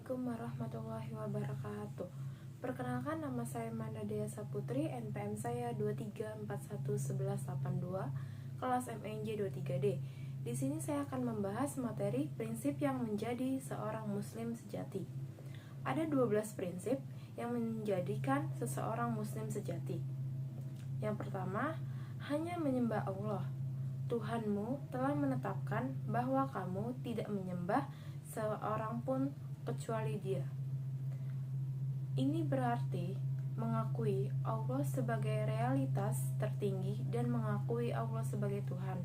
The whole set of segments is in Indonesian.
Assalamualaikum warahmatullahi wabarakatuh. Perkenalkan, nama saya Manda Dea Saputri, NPM saya 23411182, kelas MNJ 23D. Di sini saya akan membahas materi prinsip yang menjadi seorang muslim sejati. Ada 12 prinsip yang menjadikan seseorang muslim sejati. Yang pertama, hanya menyembah Allah. Tuhanmu telah menetapkan bahwa kamu tidak menyembah seorang pun kecuali Dia. Ini berarti mengakui Allah sebagai realitas tertinggi dan mengakui Allah sebagai Tuhan,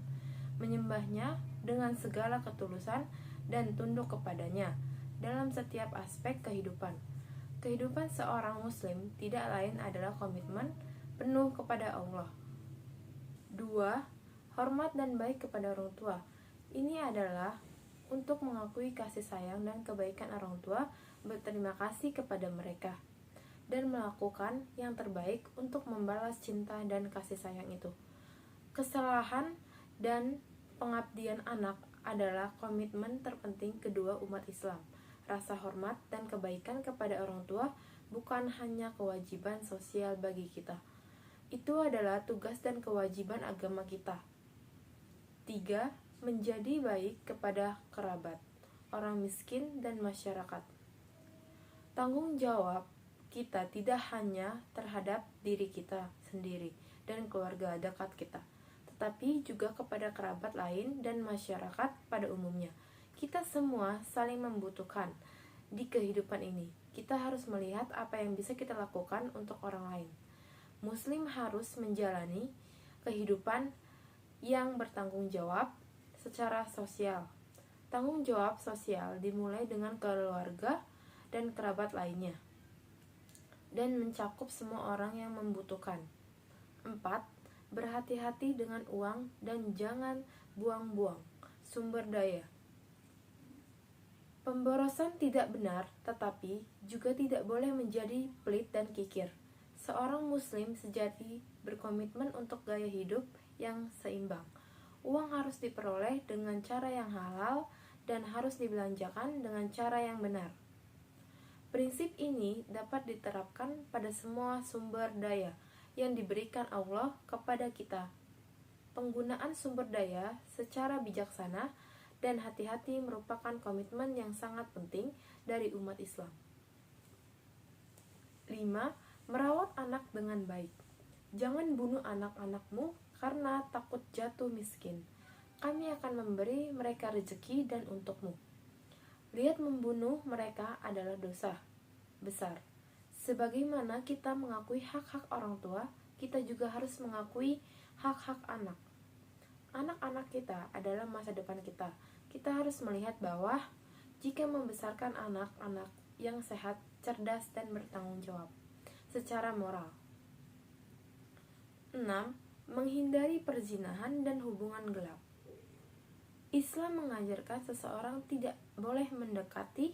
menyembahnya dengan segala ketulusan dan tunduk kepadanya dalam setiap aspek kehidupan. Kehidupan seorang muslim tidak lain adalah komitmen penuh kepada Allah. 2. Hormat dan baik kepada orang tua. Ini adalah untuk mengakui kasih sayang dan kebaikan orang tua, berterima kasih kepada mereka, dan melakukan yang terbaik untuk membalas cinta dan kasih sayang itu. Kesalahan dan pengabdian anak adalah komitmen terpenting kedua umat Islam. Rasa hormat dan kebaikan kepada orang tua bukan hanya kewajiban sosial bagi kita. Itu adalah tugas dan kewajiban agama kita. 3. Menjadi baik kepada kerabat, orang miskin, dan masyarakat. Tanggung jawab kita tidak hanya terhadap diri kita sendiri dan keluarga dekat kita, tetapi juga kepada kerabat lain dan masyarakat pada umumnya. Kita semua saling membutuhkan di kehidupan ini. Kita harus melihat apa yang bisa kita lakukan untuk orang lain. Muslim harus menjalani kehidupan yang bertanggung jawab secara sosial. Tanggung jawab sosial dimulai dengan keluarga dan kerabat lainnya, dan mencakup semua orang yang membutuhkan. 4. Berhati-hati dengan uang dan jangan buang-buang sumber daya. Pemborosan tidak benar, tetapi juga tidak boleh menjadi pelit dan kikir. Seorang muslim sejati berkomitmen untuk gaya hidup yang seimbang. Uang harus diperoleh dengan cara yang halal dan harus dibelanjakan dengan cara yang benar. Prinsip ini dapat diterapkan pada semua sumber daya yang diberikan Allah kepada kita. Penggunaan sumber daya secara bijaksana dan hati-hati merupakan komitmen yang sangat penting dari umat Islam. 5. Merawat anak dengan baik. Jangan bunuh anak-anakmu karena takut jatuh miskin. Kami akan memberi mereka rezeki dan untukmu. Lihat, membunuh mereka adalah dosa besar. Sebagaimana kita mengakui hak-hak orang tua, kita juga harus mengakui hak-hak anak. Anak-anak kita adalah masa depan kita. Kita harus melihat bahwa jika membesarkan anak-anak yang sehat, cerdas, dan bertanggung jawab secara moral. 6. Menghindari perzinahan dan hubungan gelap. Islam mengajarkan seseorang tidak boleh mendekati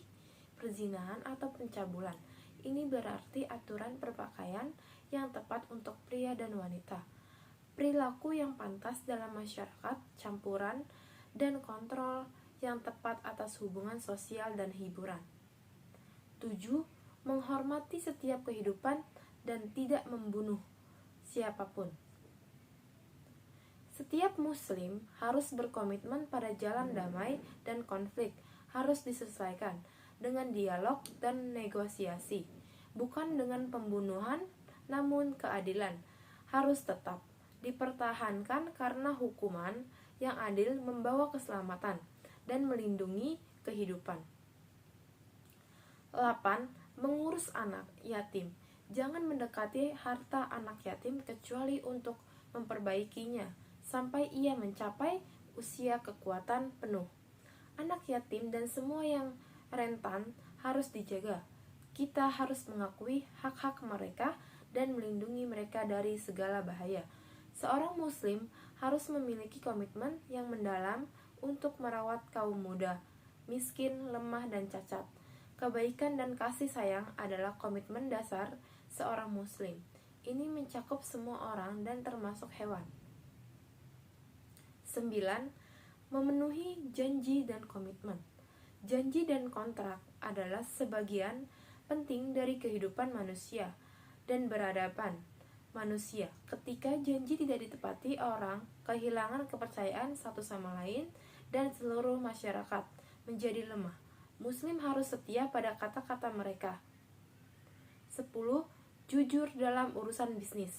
perzinahan atau pencabulan. Ini berarti aturan berpakaian yang tepat untuk pria dan wanita, perilaku yang pantas dalam masyarakat, campuran dan kontrol yang tepat atas hubungan sosial dan hiburan. 7. Menghormati setiap kehidupan dan tidak membunuh siapapun. Setiap muslim harus berkomitmen pada jalan damai dan konflik harus diselesaikan dengan dialog dan negosiasi, bukan dengan pembunuhan, namun keadilan harus tetap dipertahankan karena hukuman yang adil membawa keselamatan dan melindungi kehidupan. 8. Mengurus anak yatim. Jangan mendekati harta anak yatim kecuali untuk memperbaikinya sampai ia mencapai usia kekuatan penuh. Anak yatim dan semua yang rentan harus dijaga. Kita harus mengakui hak-hak mereka dan melindungi mereka dari segala bahaya. Seorang muslim harus memiliki komitmen yang mendalam untuk merawat kaum muda, miskin, lemah, dan cacat. Kebaikan dan kasih sayang adalah komitmen dasar seorang muslim. Ini mencakup semua orang dan termasuk hewan. 9. Memenuhi janji dan komitmen. Janji dan kontrak adalah sebagian penting dari kehidupan manusia dan berhadapan manusia. Ketika janji tidak ditepati, orang kehilangan kepercayaan satu sama lain dan seluruh masyarakat menjadi lemah. Muslim harus setia pada kata-kata mereka. 10. Jujur dalam urusan bisnis.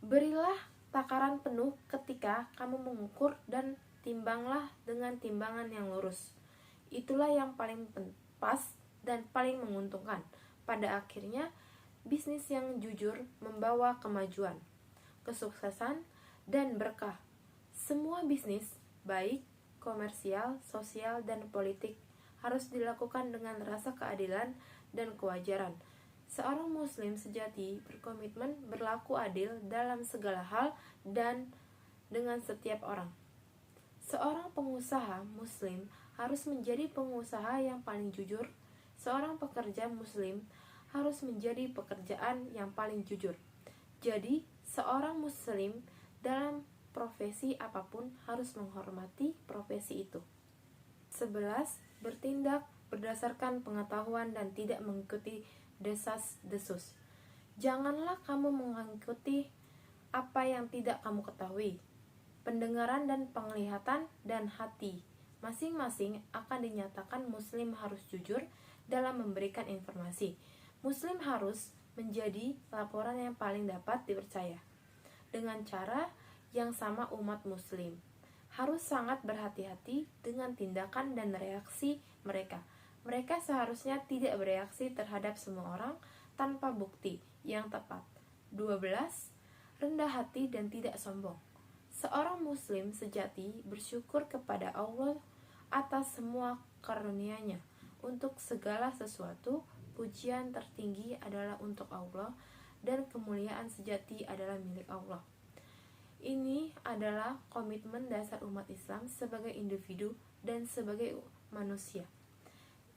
Berilah takaran penuh ketika kamu mengukur dan timbanglah dengan timbangan yang lurus. Itulah yang paling pas dan paling menguntungkan. Pada akhirnya, bisnis yang jujur membawa kemajuan, kesuksesan, dan berkah. Semua bisnis, baik komersial, sosial, dan politik, harus dilakukan dengan rasa keadilan dan kewajaran. Seorang muslim sejati berkomitmen berlaku adil dalam segala hal dan dengan setiap orang. Seorang pengusaha muslim harus menjadi pengusaha yang paling jujur. Seorang pekerja muslim harus menjadi pekerjaan yang paling jujur. Jadi, seorang muslim dalam profesi apapun harus menghormati profesi itu. 11. Bertindak berdasarkan pengetahuan dan tidak mengikuti desas-desus. Janganlah kamu mengikuti apa yang tidak kamu ketahui. Pendengaran dan penglihatan dan hati masing-masing akan dinyatakan muslim harus jujur dalam memberikan informasi. Muslim harus menjadi laporan yang paling dapat dipercaya. Dengan cara yang sama, umat muslim harus sangat berhati-hati dengan tindakan dan reaksi mereka. Mereka seharusnya tidak bereaksi terhadap semua orang tanpa bukti yang tepat. 12. Rendah hati dan tidak sombong. Seorang muslim sejati bersyukur kepada Allah atas semua karunia-Nya. Untuk segala sesuatu, pujian tertinggi adalah untuk Allah dan kemuliaan sejati adalah milik Allah. Ini adalah komitmen dasar umat Islam sebagai individu dan sebagai manusia.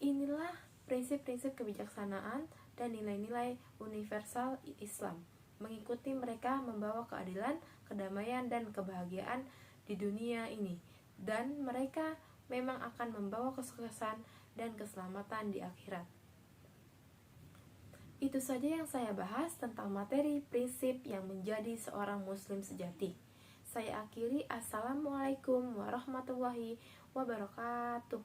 Inilah prinsip-prinsip kebijaksanaan dan nilai-nilai universal Islam. Mengikuti mereka membawa keadilan, kedamaian, dan kebahagiaan di dunia ini. Dan mereka memang akan membawa kesuksesan dan keselamatan di akhirat. Itu saja yang saya bahas tentang materi prinsip yang menjadi seorang muslim sejati. Saya akhiri. Assalamualaikum warahmatullahi wabarakatuh.